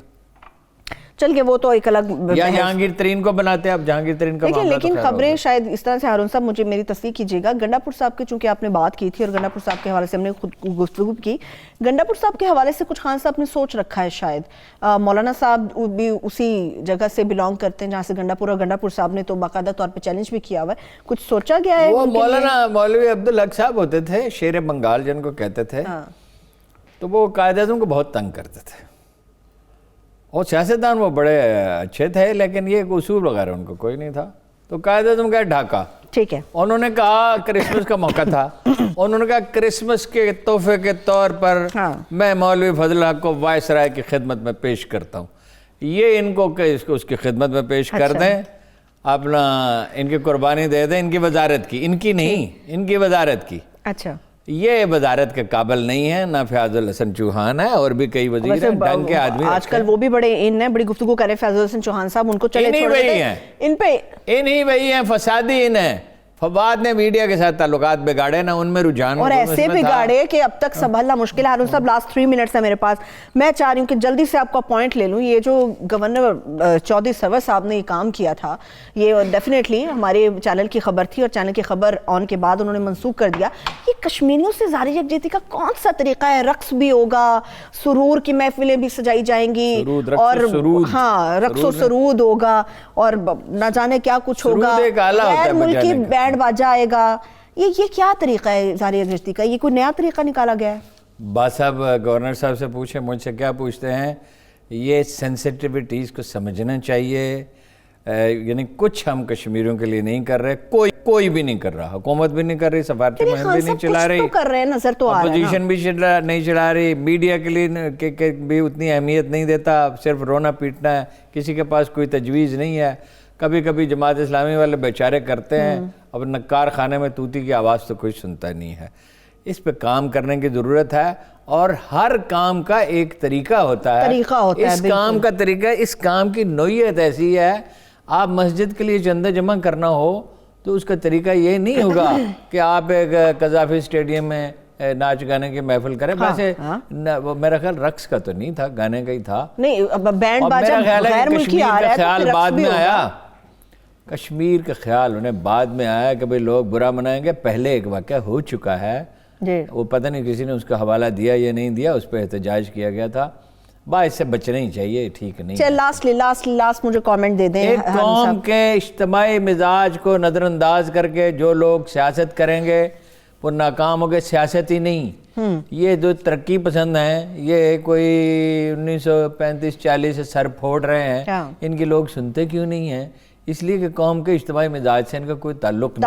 Speaker 2: چل کے وہ تو ایک الگ
Speaker 1: یا جہانگیر ترین کو بناتے ہیں. اب جہانگیر ترین کا معاملہ
Speaker 2: لیکن خبریں شاید اس طرح سے, ہارون صاحب مجھے میری تصدیق کیجیے گا, گنڈا پور صاحب کی چونکہ آپ نے بات کی تھی اور گنڈا پور صاحب کے حوالے سے ہم نے خود گفتگو کی, گنڈا پور صاحب کے حوالے سے کچھ خان صاحب نے سوچ رکھا ہے شاید. مولانا صاحب بھی اسی جگہ سے بلانگ کرتے ہیں جہاں سے گنڈا پور, اور گنڈا پور صاحب نے تو باقاعدہ طور پہ چیلنج بھی کیا ہوا ہے. کچھ سوچا گیا ہے؟
Speaker 1: وہ مولانا مولوی عبدالحق صاحب ہوتے تھے, شیر بنگال جن کو کہتے تھے, تو وہ قائد اعظم کو بہت تنگ کرتے تھے. اور سیاستدان وہ بڑے اچھے تھے, لیکن یہ اصول وغیرہ ان کو کوئی نہیں تھا. تو قائد اعظم گئے ڈھاکہ,
Speaker 2: ٹھیک ہے,
Speaker 1: انہوں نے کہا کرسمس کا موقع تھا, انہوں نے کہا کرسمس کے تحفے کے طور پر میں مولوی فضل حق کو وائسرائے کی خدمت میں پیش کرتا ہوں. یہ ان کو اس کی خدمت میں پیش کر دیں, اپنا ان کی قربانی دے دیں, ان کی وزارت کی, ان کی نہیں, ان کی وزارت کی.
Speaker 2: اچھا,
Speaker 1: یہ وزارت کے قابل نہیں ہے, نہ فیاض الحسن چوہان ہے, اور بھی کئی وزیر ہیں ڈھنگ کے آدمی.
Speaker 2: آج کل وہ بھی بڑے ان ہیں, بڑی گفتگو کرے فیاض الحسن چوہان صاحب, ان کو چلے چھوڑ دیتے ان پہ.
Speaker 1: انہی وہی ہیں, فسادی ان ہیں. فواد نے میڈیا کے ساتھ تعلقات بگاڑے, نہ ان میں رجحان,
Speaker 2: اور ایسے بگاڑے کہ اب تک سنبھلنا مشکل ہے. ہارون صاحب لاسٹ 3 منٹس ہے میرے پاس, میں چاہ رہی ہوں کہ جلدی سے آپ کا پوائنٹ لے لوں. یہ جو گورنر چودھری سرور صاحب نے یہ کام کیا تھا, یہ ڈیفینیٹلی ہمارے چینل کی خبر تھی, اور چینل کی خبر آن کے بعد انہوں نے منسوخ کر دیا. یہ کشمیریوں سے زاری یکجہتی کا کون سا طریقہ ہے؟ رقص بھی ہوگا, سرور کی محفلیں بھی سجائی جائیں گی, اور ہاں رقص و سرود ہوگا, اور نہ جانے کیا کچھ ہوگا, غیر ملکی بینڈ باجا آئے گا. یہ کیا طریقہ ہے زاری یکجہتی کا؟ یہ کوئی نیا طریقہ نکالا گیا ہے؟
Speaker 1: بات صاحب گورنر صاحب سے پوچھیں, مجھ سے کیا پوچھتے ہیں. یہ سینسٹیوٹیز کو سمجھنا چاہیے. یعنی کچھ ہم کشمیریوں کے لیے نہیں کر رہے, کوئی بھی نہیں کر رہا, حکومت بھی نہیں کر رہی, سفارتی مہم بھی نہیں چلا رہی, اپوزیشن بھی نہیں چلا رہی, میڈیا کے لیے بھی اتنی اہمیت نہیں دیتا, صرف رونا پیٹنا ہے, کسی کے پاس کوئی تجویز نہیں ہے. کبھی کبھی جماعت اسلامی والے بیچارے کرتے ہیں, اب نکار خانے میں طوطی کی آواز تو کوئی سنتا نہیں ہے. اس پہ کام کرنے کی ضرورت ہے, اور ہر کام کا ایک طریقہ ہوتا ہے. اس کام کا طریقہ, اس کام کی نوعیت ایسی ہے, آپ مسجد کے لیے چندہ جمع کرنا ہو تو اس کا طریقہ یہ نہیں ہوگا کہ آپ ایک قذافی اسٹیڈیم میں ناچ گانے کی محفل کریں. ویسے میرا خیال رقص کا تو نہیں تھا, گانے کا ہی تھا. میرا خیال ہے کہ کشمیر کا خیال بعد میں آیا, کشمیر کا خیال انہیں بعد میں آیا کہ بھئی لوگ برا منائیں گے. پہلے ایک واقعہ ہو چکا ہے, وہ پتہ نہیں کسی نے اس کا حوالہ دیا یا نہیں دیا, اس پہ احتجاج کیا گیا تھا. اس سے بچنا ہی چاہیے, ٹھیک نہیں.
Speaker 2: لاسٹ مجھے کامنٹ دے دیں.
Speaker 1: ایک قوم کے اجتماعی مزاج کو نظر انداز کر کے جو لوگ سیاست کریں گے وہ ناکام ہو گئے. سیاست ہی نہیں, یہ جو ترقی پسند ہیں, یہ کوئی 1935-40 سے سر پھوڑ رہے ہیں, ان کے لوگ سنتے کیوں نہیں ہیں؟ اس لیے کہ قوم کے اجتماعی مزاج سے ان کا کوئی تعلق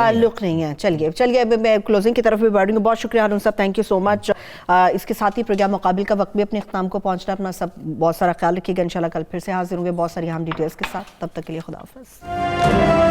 Speaker 1: نہیں ہے.
Speaker 2: چلیے میں کلوزنگ کی طرف بھی بڑھ رہی ہوں. بہت شکریہ ہارون صاحب, تھینک یو سو مچ. اس کے ساتھ ہی پروگرام مقابل کا وقت بھی اپنے اختتام کو پہنچنا. اپنا سب بہت سارا خیال رکھیے گا. انشاءاللہ کل پھر سے حاضر ہوں گے بہت ساری اہم ڈیٹیلز کے ساتھ. تب تک کے لیے خدا حافظ.